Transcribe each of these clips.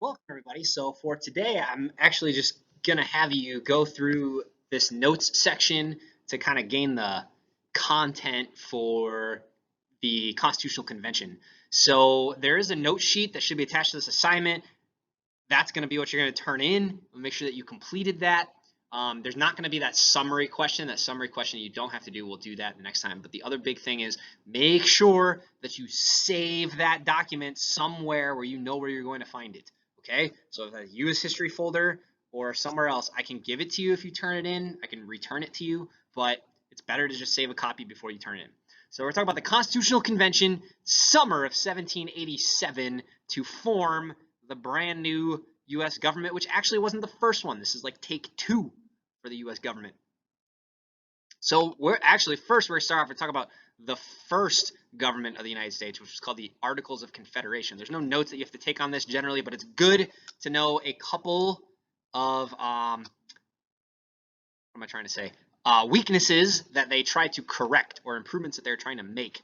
Welcome, everybody. So for today, I'm actually just going to have you go through this notes section to kind of gain the content for the Constitutional Convention. So there is a note sheet that should be attached to this assignment. That's going to be what you're going to turn in. Make sure that you completed that. There's not going to be that summary question. That summary question you don't have to do. We'll do that the next time. But the other big thing is make sure that you save that document somewhere where you know where you're going to find it. Okay, so if that's a U.S. history folder or somewhere else, I can give it to you if you turn it in. I can return it to you, but it's better to just save a copy before you turn it in. So we're talking about the Constitutional Convention, summer of 1787, to form the brand new U.S. government, which actually wasn't the first one. This is like take two for the U.S. government. So we're actually first we're going to start off and talk about the first government of the United States, which was called the Articles of Confederation. There's no notes that you have to take on this generally, but it's good to know a couple of what am I trying to say? Weaknesses that they try to correct or improvements that they're trying to make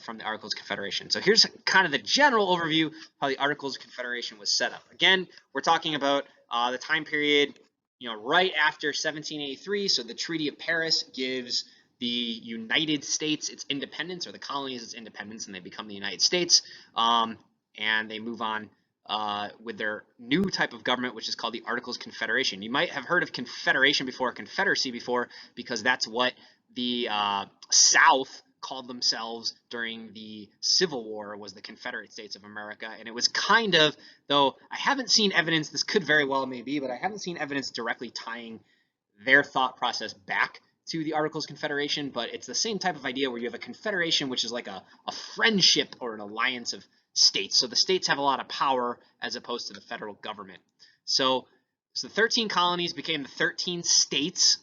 from the Articles of Confederation. So here's kind of the general overview of how the Articles of Confederation was set up. Again, we're talking about the time period, right after 1783. So the Treaty of Paris gives the United States its independence, or the colonies its independence, and they become the United States. And they move on with their new type of government, which is called the Articles of Confederation. You might have heard of Confederation before, Confederacy before, because that's what the South called themselves during the Civil War, was the Confederate States of America. And it was kind of, though I haven't seen evidence, this could very well maybe, but I haven't seen evidence directly tying their thought process back to the Articles of Confederation, but it's the same type of idea where you have a confederation, which is like a friendship or an alliance of states. So the states have a lot of power as opposed to the federal government. So the 13 colonies became the 13 states.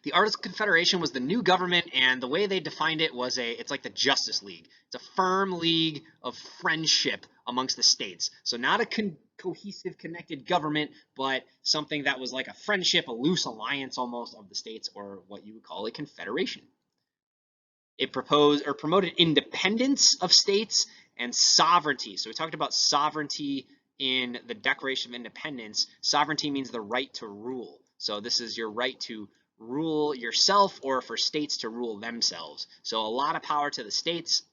The Articles of Confederation was the new government, and the way they defined it was it's like the Justice League. It's a firm league of friendship amongst the states. So not a cohesive, connected government, but something that was like a friendship, a loose alliance almost of the states, or what you would call a confederation. It proposed or promoted independence of states and sovereignty. So we talked about sovereignty in the Declaration of Independence. Sovereignty means the right to rule. So this is your right to rule yourself, or for states to rule themselves. So a lot of power to the states,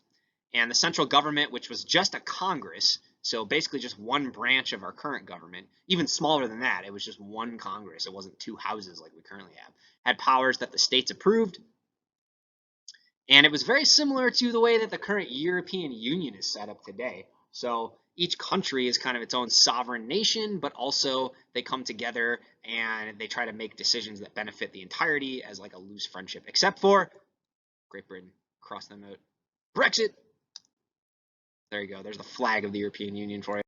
and the central government, which was just a Congress, so basically just one branch of our current government, even smaller than that, it was just one Congress, it wasn't two houses like we currently have, had powers that the states approved. And it was very similar to the way that the current European Union is set up today. So each country is kind of its own sovereign nation, but also they come together and they try to make decisions that benefit the entirety as like a loose friendship, except for Great Britain. Cross them out. Brexit. There you go. There's the flag of the European Union for you.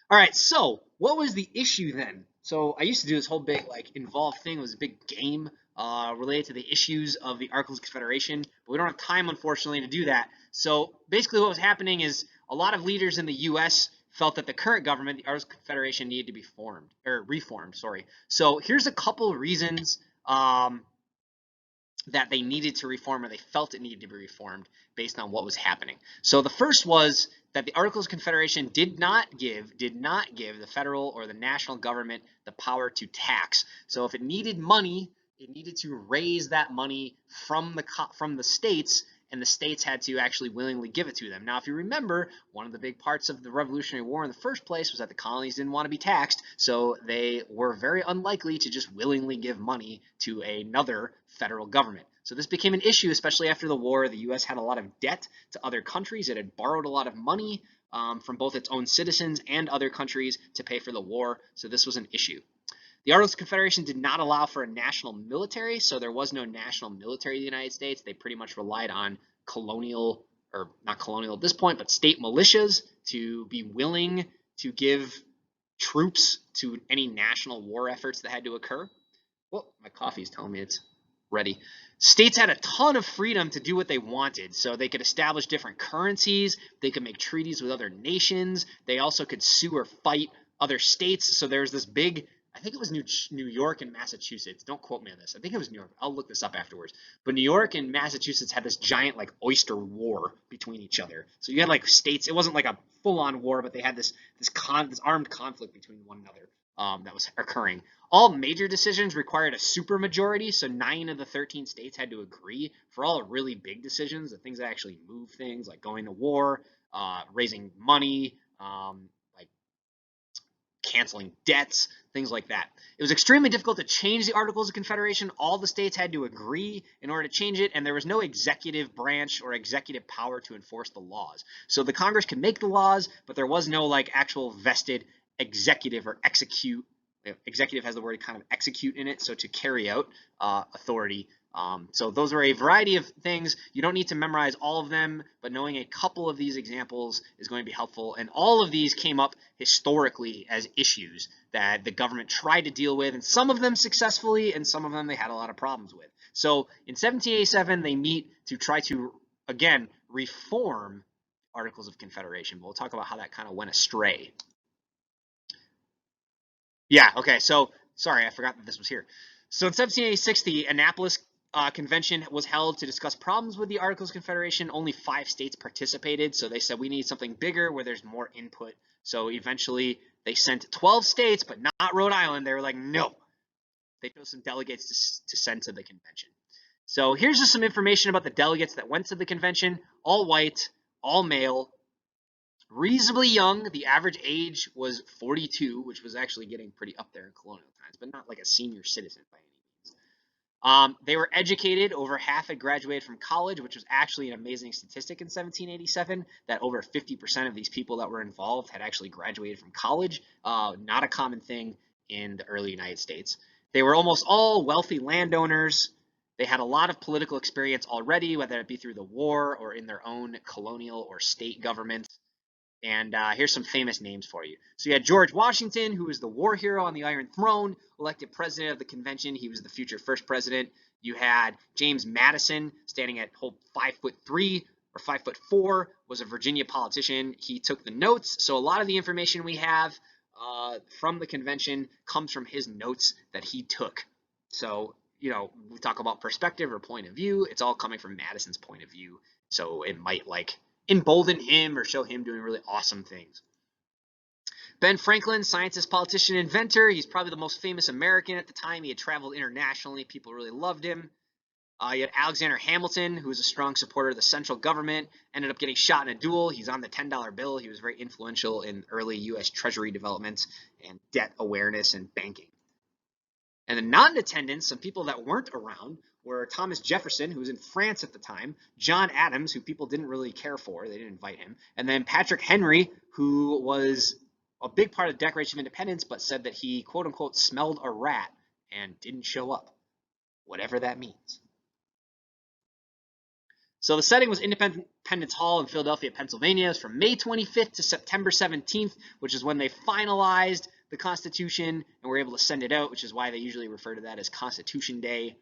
All right, so what was the issue then? So I used to do this whole big involved thing. It was a big game related to the issues of the Articles of Confederation, but we don't have time, unfortunately, to do that. So basically what was happening is a lot of leaders in the U.S. felt that the current government, the Articles of Confederation, needed to be reformed. So here's a couple of reasons that they needed to reform, or they felt it needed to be reformed based on what was happening. So the first was that the Articles of Confederation did not give the federal or the national government the power to tax. So if it needed money, it needed to raise that money from the states, and the states had to actually willingly give it to them. Now, if you remember, one of the big parts of the Revolutionary War in the first place was that the colonies didn't want to be taxed, so they were very unlikely to just willingly give money to another federal government. So this became an issue, especially after the war. The U.S. had a lot of debt to other countries. It had borrowed a lot of money from both its own citizens and other countries to pay for the war, so this was an issue. The Articles of Confederation did not allow for a national military, so there was no national military in the United States. They pretty much relied on colonial, or not colonial at this point, but state militias to be willing to give troops to any national war efforts that had to occur. Well, my coffee is telling me it's ready. States had a ton of freedom to do what they wanted, so they could establish different currencies, they could make treaties with other nations, they also could sue or fight other states. So there's this big, I think it was New York and Massachusetts. Don't quote me on this. I think it was New York. I'll look this up afterwards. But New York and Massachusetts had this giant like oyster war between each other. So you had like states. It wasn't like a full-on war, but they had this armed conflict between one another that was occurring. All major decisions required a supermajority, so 9 of the 13 states had to agree for all really big decisions, the things that actually move things, like going to war, raising money, like canceling debts, things like that. It was extremely difficult to change the Articles of Confederation. All the states had to agree in order to change it, and there was no executive branch or executive power to enforce the laws. So the Congress could make the laws, but there was no like actual vested executive or execute. Executive has the word kind of execute in it, so to carry out authority. So those are a variety of things. You don't need to memorize all of them, but knowing a couple of these examples is going to be helpful. And all of these came up historically as issues that the government tried to deal with, and some of them successfully, and some of them they had a lot of problems with. So in 1787, they meet to try to, again, reform Articles of Confederation. We'll talk about how that kind of went astray. Yeah, okay, so sorry, I forgot that this was here. So in 1786, the Annapolis Convention was held to discuss problems with the Articles of Confederation. Only 5 states participated, so they said we need something bigger where there's more input. So eventually they sent 12 states, but not Rhode Island. They were like, no. They chose some delegates to send to the convention. So here's just some information about the delegates that went to the convention. All white, all male, reasonably young. The average age was 42, which was actually getting pretty up there in colonial times, but not like a senior citizen by any means. They were educated. Over half had graduated from college, which was actually an amazing statistic in 1787, that over 50% of these people that were involved had actually graduated from college. Not a common thing in the early United States. They were almost all wealthy landowners. They had a lot of political experience already, whether it be through the war or in their own colonial or state governments. And here's some famous names for you. So you had George Washington, who was the war hero on the Iron Throne, elected president of the convention. He was the future first president. You had James Madison, standing at 5'3" or 5'4", was a Virginia politician. He took the notes. So a lot of the information we have from the convention comes from his notes that he took. So, you know, we talk about perspective or point of view. It's all coming from Madison's point of view. So it might like embolden him or show him doing really awesome things. Ben Franklin, scientist, politician, inventor. He's probably the most famous American at the time. He had traveled internationally. People really loved him. You had Alexander Hamilton, who was a strong supporter of the central government, ended up getting shot in a duel. He's on the $10 bill. He was very influential in early U.S. Treasury development and debt awareness and banking. And the non-attendants, some people that weren't around, were Thomas Jefferson, who was in France at the time, John Adams, who people didn't really care for, they didn't invite him, and then Patrick Henry, who was a big part of the Declaration of Independence, but said that he, quote-unquote, smelled a rat and didn't show up, whatever that means. So the setting was Independence Hall in Philadelphia, Pennsylvania. It was from May 25th to September 17th, which is when they finalized the Constitution and were able to send it out, which is why they usually refer to that as Constitution Day.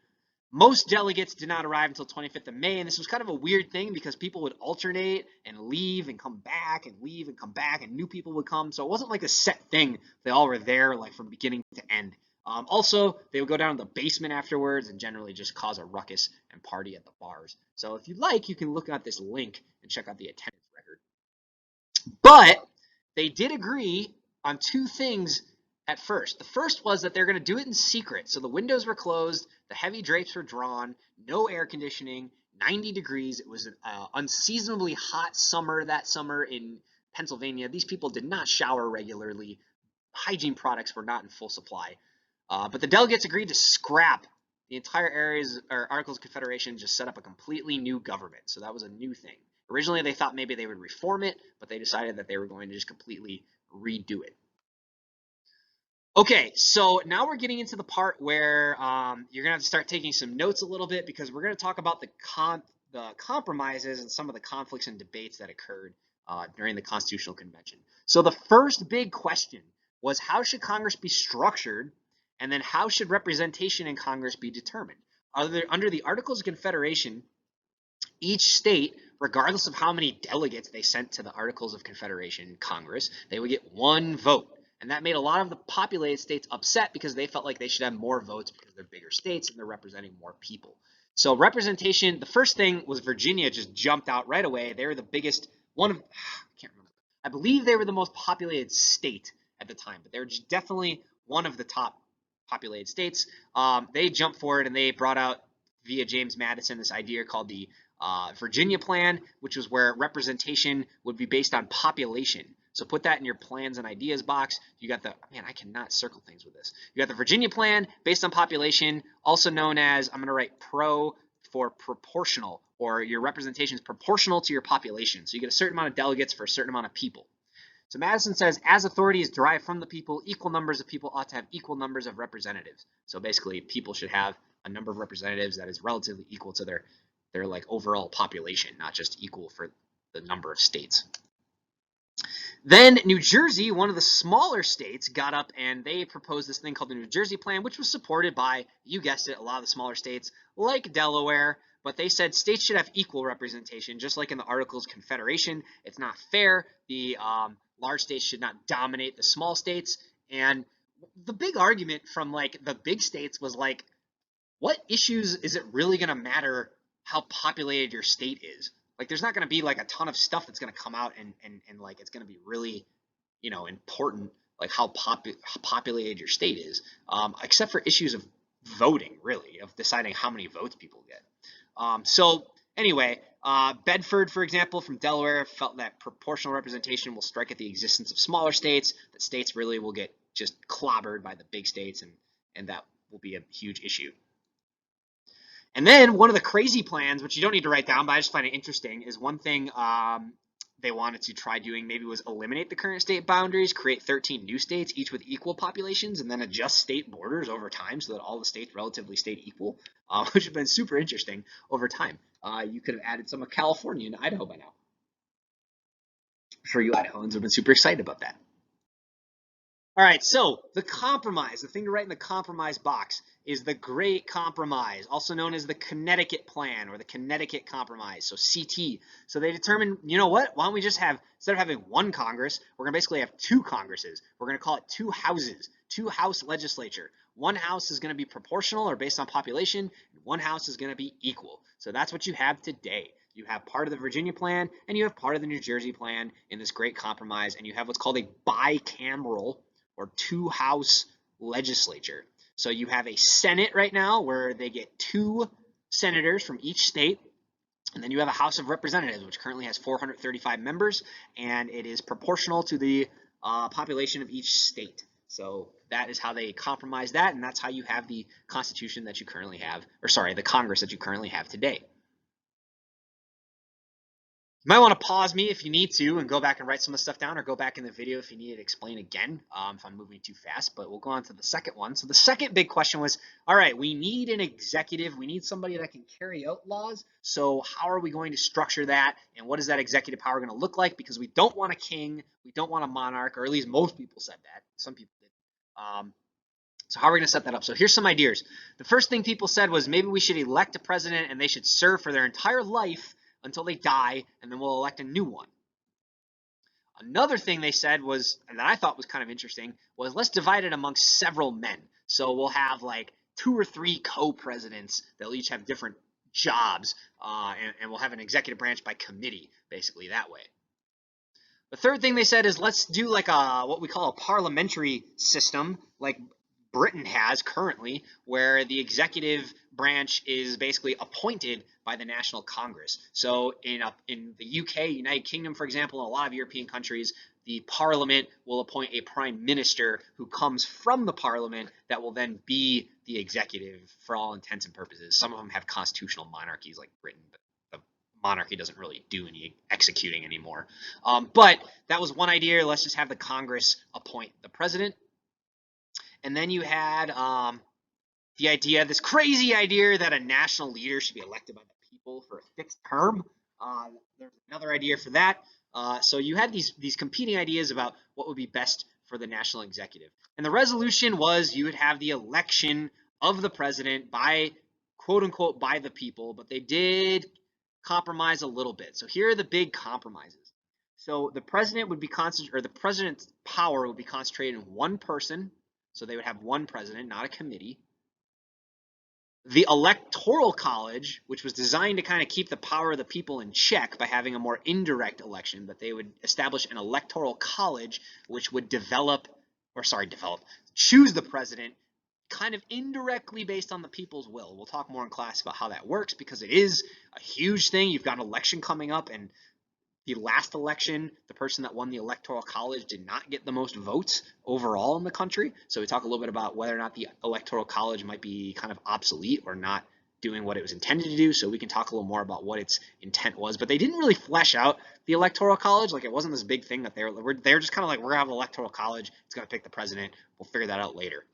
Most delegates did not arrive until 25th of May, and this was kind of a weird thing because people would alternate and leave and come back and leave and come back, and new people would come. So it wasn't like a set thing. They all were there like from beginning to end. Also, they would go down to the basement afterwards and generally just cause a ruckus and party at the bars. So if you'd like, you can look at this link and check out the attendance record. But they did agree on 2 things at first. The first was that they're going to do it in secret. So the windows were closed, the heavy drapes were drawn, no air conditioning, 90 degrees. It was an unseasonably hot summer that summer in Pennsylvania. These people did not shower regularly. Hygiene products were not in full supply. But the delegates agreed to scrap the entire areas or Articles of Confederation, just set up a completely new government. So that was a new thing. Originally, they thought maybe they would reform it, but they decided that they were going to just completely redo it. Okay, so now we're getting into the part where you're going to have to start taking some notes a little bit because we're going to talk about the compromises and some of the conflicts and debates that occurred during the Constitutional Convention. So the first big question was, how should Congress be structured? And then how should representation in Congress be determined? Under the Articles of Confederation, each state, regardless of how many delegates they sent to the Articles of Confederation Congress, they would get 1 vote. And that made a lot of the populated states upset because they felt like they should have more votes because they're bigger states and they're representing more people. So representation, the first thing was Virginia just jumped out right away. They were the biggest, I can't remember. I believe they were the most populated state at the time, but they're definitely one of the top populated states. They jumped forward and they brought out via James Madison this idea called the Virginia Plan, which was where representation would be based on population. So put that in your plans and ideas box. You got the, man, I cannot circle things with this. You got the Virginia Plan based on population, also known as, I'm going to write pro for proportional, or your representation is proportional to your population. So you get a certain amount of delegates for a certain amount of people. So Madison says, as authority is derived from the people, equal numbers of people ought to have equal numbers of representatives. So basically, people should have a number of representatives that is relatively equal to their like overall population, not just equal for the number of states. Then New Jersey, one of the smaller states, got up and they proposed this thing called the New Jersey Plan, which was supported by, you guessed it, a lot of the smaller states like Delaware. But they said states should have equal representation, just like in the Articles of Confederation. It's not fair. The large states should not dominate the small states. And the big argument from like the big states was like, what issues is it really going to matter how populated your state is? Like, there's not going to be like a ton of stuff that's going to come out and like it's going to be really, you know, important, like how populated your state is, except for issues of voting, really, of deciding how many votes people get. So anyway, Bedford, for example, from Delaware, felt that proportional representation will strike at the existence of smaller states, that states really will get just clobbered by the big states, and that will be a huge issue. And then one of the crazy plans, which you don't need to write down, but I just find it interesting, is one thing they wanted to try doing maybe was eliminate the current state boundaries, create 13 new states, each with equal populations, and then adjust state borders over time so that all the states relatively stayed equal, which has been super interesting over time. You could have added some of California and Idaho by now. I'm sure you Idahoans have been super excited about that. All right, so the compromise, the thing to write in the compromise box is the Great Compromise, also known as the Connecticut Plan or the Connecticut Compromise, so CT. So they determined, you know what, why don't we just have, instead of having one Congress, we're going to basically have two Congresses. We're going to call it two houses, two house legislature. One house is going to be proportional or based on population, and one house is going to be equal. So that's what you have today. You have part of the Virginia Plan, and you have part of the New Jersey Plan in this Great Compromise, and you have what's called a bicameral or two-house legislature. So you have a Senate right now where they get 2 senators from each state, and then you have a House of Representatives, which currently has 435 members, and it is proportional to the population of each state. So that is how they compromise that, and that's how you have the Constitution that you currently have, or sorry, the Congress that you currently have today. You might want to pause me if you need to and go back and write some of the stuff down, or go back in the video if you need it explained again, if I'm moving too fast, but we'll go on to the second one. So the second big question was, all right, we need an executive. We need somebody that can carry out laws. So how are we going to structure that? And what is that executive power going to look like? Because we don't want a king. We don't want a monarch, or at least most people said that. Some people did. So how are we going to set that up? So here's some ideas. The first thing people said was maybe we should elect a president and they should serve for their entire life until they die, and then we'll elect a new one. Another thing they said was, and that I thought was kind of interesting, was let's divide it amongst several men. So we'll have like 2 or 3 co-presidents. They'll each have different jobs, and we'll have an executive branch by committee, basically that way. The third thing they said is let's do like what we call a parliamentary system, like Britain has currently, where the executive branch is basically appointed by the National Congress. So in the UK, United Kingdom, for example, and a lot of European countries, the Parliament will appoint a prime minister who comes from the Parliament that will then be the executive for all intents and purposes. Some of them have constitutional monarchies like Britain, but the monarchy doesn't really do any executing anymore. But that was one idea. Let's just have the Congress appoint the president. And then you had the idea, this crazy idea that a national leader should be elected by the people for a fixed term. There's another idea for that. So you had these competing ideas about what would be best for the national executive. And the resolution was you would have the election of the president by, quote unquote, by the people, but they did compromise a little bit. So here are the big compromises. So the president would be the president's power would be concentrated in one person. So they would have one president, not a committee. The Electoral College, which was designed to kind of keep the power of the people in check by having a more indirect election, but they would establish an Electoral College which would choose the president kind of indirectly based on the people's will. We'll talk more in class about how that works because it is a huge thing. You've got an election coming up, and the last election, the person that won the Electoral College did not get the most votes overall in the country. So we talk a little bit about whether or not the Electoral College might be kind of obsolete or not doing what it was intended to do. So we can talk a little more about what its intent was. But they didn't really flesh out the Electoral College. Like, it wasn't this big thing that they're just kind of like, we're going to have an Electoral College. It's going to pick the president. We'll figure that out later.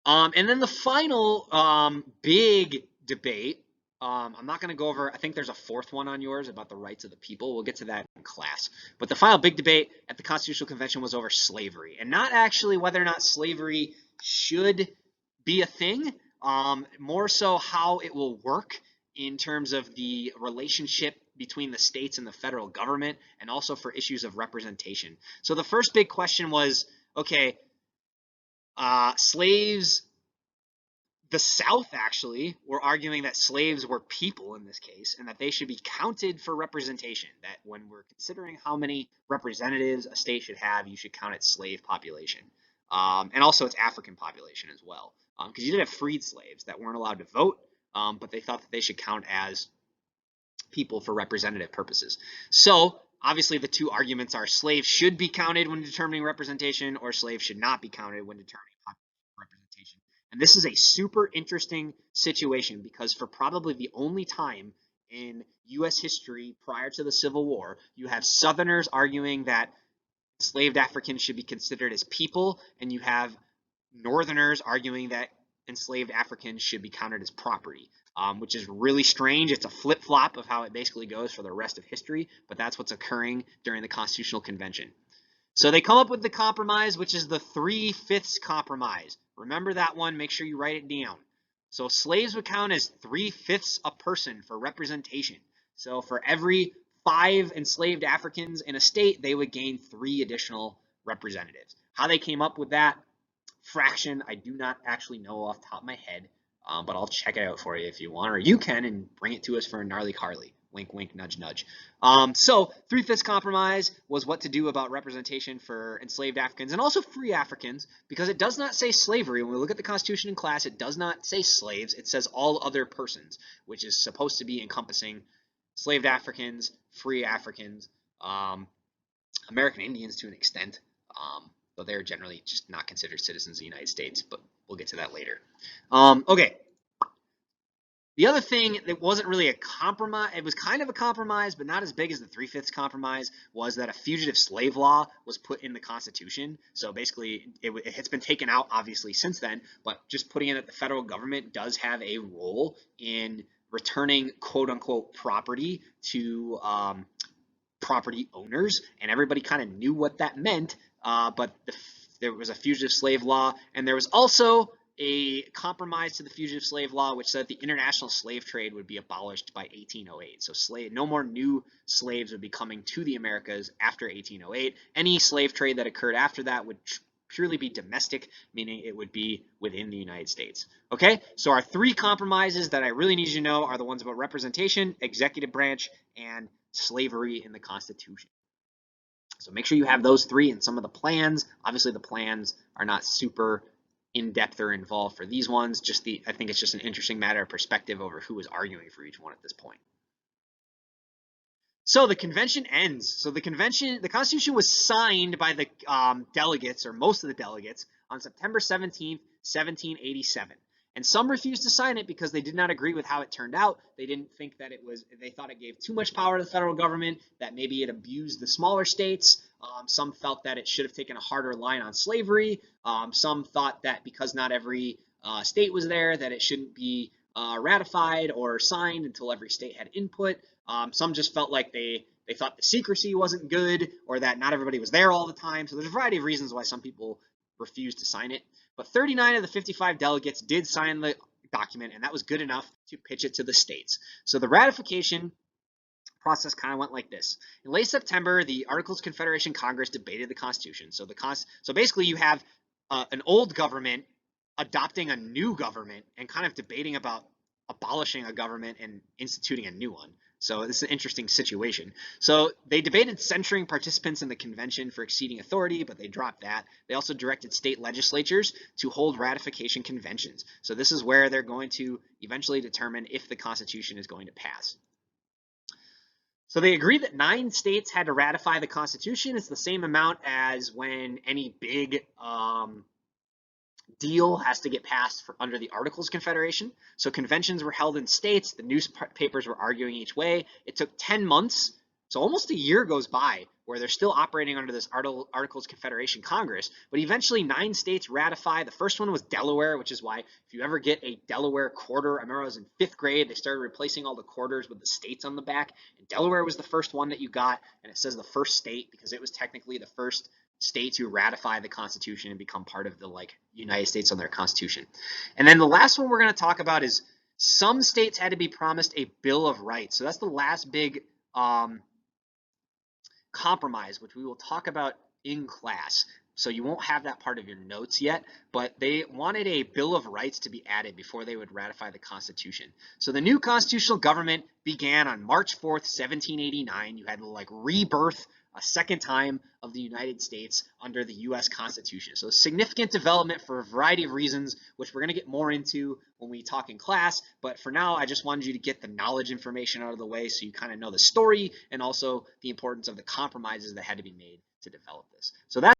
And then the final big debate, I'm not going to go over, I think there's a fourth one on yours about the rights of the people. We'll get to that in class. But the final big debate at the Constitutional Convention was over slavery, and not actually whether or not slavery should be a thing, more so how it will work in terms of the relationship between the states and the federal government, and also for issues of representation. So the first big question was, okay, slaves, the South actually were arguing that slaves were people in this case, and that they should be counted for representation, that when we're considering how many representatives a state should have, you should count its slave population, and also its African population as well, because you did have freed slaves that weren't allowed to vote, but they thought that they should count as people for representative purposes. So obviously the two arguments are slaves should be counted when determining representation, or slaves should not be counted when determining representation. And this is a super interesting situation because for probably the only time in U.S. history prior to the Civil War, you have Southerners arguing that enslaved Africans should be considered as people, and you have Northerners arguing that enslaved Africans should be counted as property, which is really strange. It's a flip-flop of how it basically goes for the rest of history, but that's what's occurring during the Constitutional Convention. So they come up with the compromise, which is the 3/5 compromise. Remember that one. Make sure you write it down. So slaves would count as 3/5 a person for representation. So for every 5 enslaved Africans in a state, they would gain 3 additional representatives. How they came up with that fraction, I do not actually know off the top of my head, but I'll check it out for you if you want, or you can, and bring it to us for a gnarly Carly. Wink, wink, nudge, nudge. So 3/5 compromise was what to do about representation for enslaved Africans and also free Africans, because it does not say slavery. When we look at the Constitution in class, it does not say slaves. It says all other persons, which is supposed to be encompassing enslaved Africans, free Africans, American Indians to an extent, though they're generally just not considered citizens of the United States, but we'll get to that later. Okay. The other thing that wasn't really a compromise, it was kind of a compromise, but not as big as the 3/5 compromise, was that a fugitive slave law was put in the Constitution. So basically, it's been taken out, obviously, since then, but just putting in that the federal government does have a role in returning quote-unquote property to property owners, and everybody kind of knew what that meant, but there was a fugitive slave law, and there was also a compromise to the fugitive slave law, which said the international slave trade would be abolished by 1808. So no more new slaves would be coming to the Americas after 1808. Any slave trade that occurred after that would purely be domestic, meaning it would be within the United States. Okay, so our 3 compromises that I really need you to know are the ones about representation, executive branch, and slavery in the Constitution. So make sure you have those 3 in some of the plans. Obviously, the plans are not super in-depth or involved for these ones. I think it's just an interesting matter of perspective over who is arguing for each one at this point. So the convention ends. So the Constitution was signed by the delegates, or most of the delegates, on September 17th, 1787. And some refused to sign it because they did not agree with how it turned out. They didn't think that they thought it gave too much power to the federal government, that maybe it abused the smaller states. Some felt that it should have taken a harder line on slavery. Some thought that because not every state was there, that it shouldn't be ratified or signed until every state had input. Some just felt like they thought the secrecy wasn't good, or that not everybody was there all the time. So there's a variety of reasons why some people refused to sign it. But 39 of the 55 delegates did sign the document, and that was good enough to pitch it to the states. So the ratification process kind of went like this. In late September, the Articles of Confederation Congress debated the Constitution. So basically you have an old government adopting a new government and kind of debating about abolishing a government and instituting a new one. So this is an interesting situation. So they debated censuring participants in the convention for exceeding authority, but they dropped that. They also directed state legislatures to hold ratification conventions. So this is where they're going to eventually determine if the Constitution is going to pass. So they agreed that 9 states had to ratify the Constitution. It's the same amount as when any big deal has to get passed under the Articles of Confederation. So conventions were held in states. The newspapers were arguing each way. It took 10 months. So almost a year goes by where they're still operating under this Articles of Confederation Congress. But eventually 9 states ratify. The first one was Delaware, which is why if you ever get a Delaware quarter, I remember I was in 5th grade, they started replacing all the quarters with the states on the back. And Delaware was the first one that you got. And it says the first state because it was technically the first state to ratify the Constitution and become part of the United States on their Constitution. And then the last one we're going to talk about is some states had to be promised a Bill of Rights. So that's the last big compromise, which we will talk about in class. So you won't have that part of your notes yet, but they wanted a Bill of Rights to be added before they would ratify the Constitution. So the new constitutional government began on March 4th, 1789. You had the rebirth a second time of the United States under the U.S. Constitution. So a significant development for a variety of reasons, which we're going to get more into when we talk in class. But for now, I just wanted you to get the knowledge information out of the way so you kind of know the story and also the importance of the compromises that had to be made to develop this. So that's